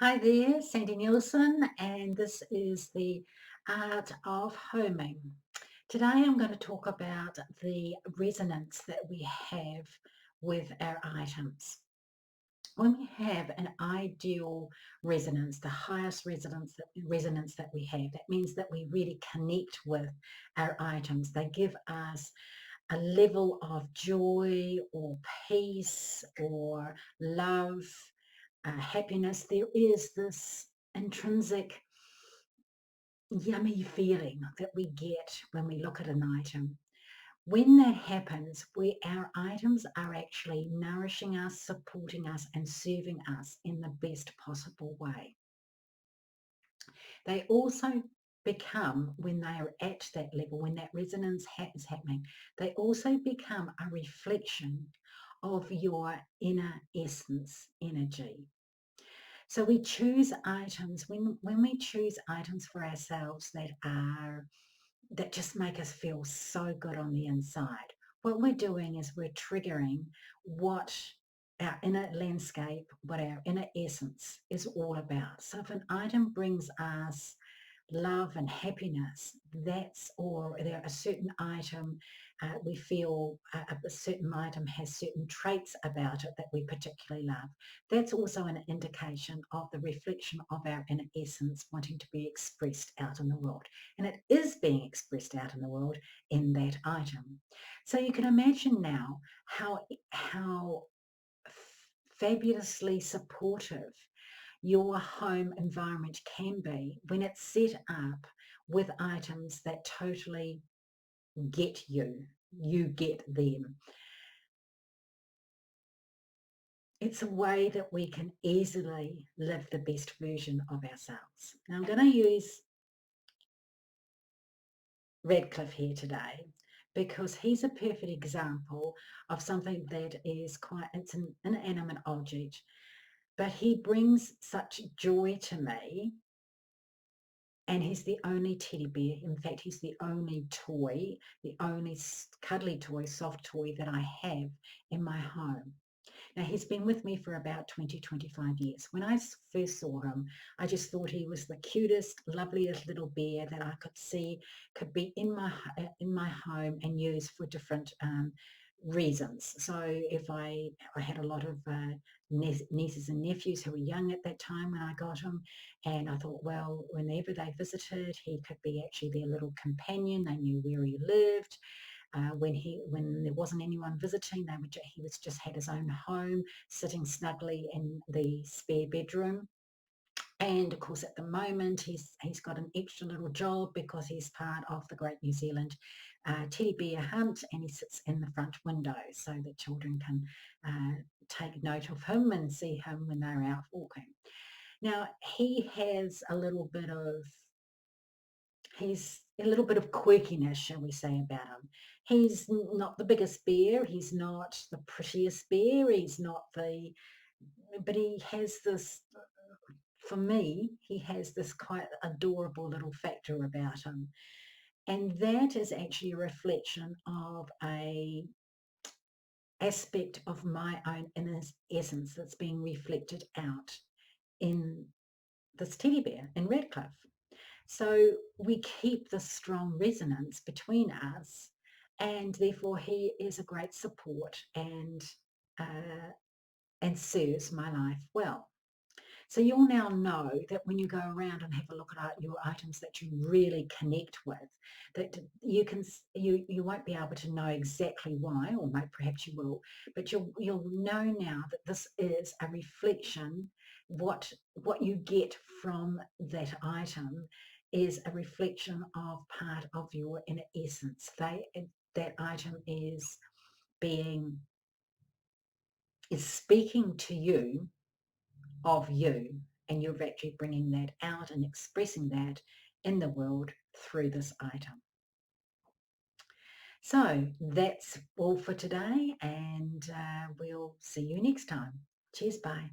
Hi there, Sandy Nielsen, and this is the art of homing. Today I'm going to talk about the resonance that we have with our items. When we have an ideal resonance, the highest resonance that we have, that means that we really connect with our items. They give us a level of joy or peace or love, happiness. There is this intrinsic yummy feeling that we get when we look at an item. When that happens, where our items are actually nourishing us, supporting us, and serving us in the best possible way. They also become, when they are at that level, when that resonance is happening, they also become a reflection of your inner essence energy. So we choose items when we choose items for ourselves that just make us feel so good on the inside. What we're doing is we're triggering what our inner landscape, what our inner essence is all about. So if an item brings us love and happiness, or there a certain item, we feel a certain item has certain traits about it that we particularly love. That's also an indication of the reflection of our inner essence wanting to be expressed out in the world. And it is being expressed out in the world in that item. So you can imagine now how fabulously supportive your home environment can be when it's set up with items that totally get you. You get them. It's a way that we can easily live the best version of ourselves. Now I'm going to use Radcliffe here today because he's a perfect example of something that is it's an inanimate object, but he brings such joy to me. And he's the only teddy bear. In fact, he's the only toy, the only cuddly toy, soft toy that I have in my home. Now, he's been with me for about 20, 25 years. When I first saw him, I just thought he was the cutest, loveliest little bear that I could see could be in my home and used for different reasons. So if I had a lot of nieces and nephews who were young at that time when I got him, and I thought, well, whenever they visited, he could be actually their little companion. They knew where he lived. When there wasn't anyone visiting, he was just had his own home, sitting snugly in the spare bedroom. And of course, at the moment, he's got an extra little job because he's part of the Great New Zealand Teddy Bear Hunt, and he sits in the front window so that children can take note of him and see him when they're out walking. Now, he's a little bit of quirkiness, shall we say, about him. He's not the biggest bear. He's not the prettiest bear. But he has this, for me, he has this quite adorable little factor about him. And that is actually a reflection of a aspect of my own inner essence that's being reflected out in this teddy bear in Radcliffe. So we keep this strong resonance between us, and therefore he is a great support uh, and serves my life well. So you'll now know that when you go around and have a look at your items that you really connect with, that you won't be able to know exactly why, or maybe perhaps you will, but you'll know now that this is a reflection. What you get from that item is a reflection of part of your inner essence. That item being is speaking to you of you, and you're actually bringing that out and expressing that in the world through this item. So that's all for today, and we'll see you next time. Cheers, bye.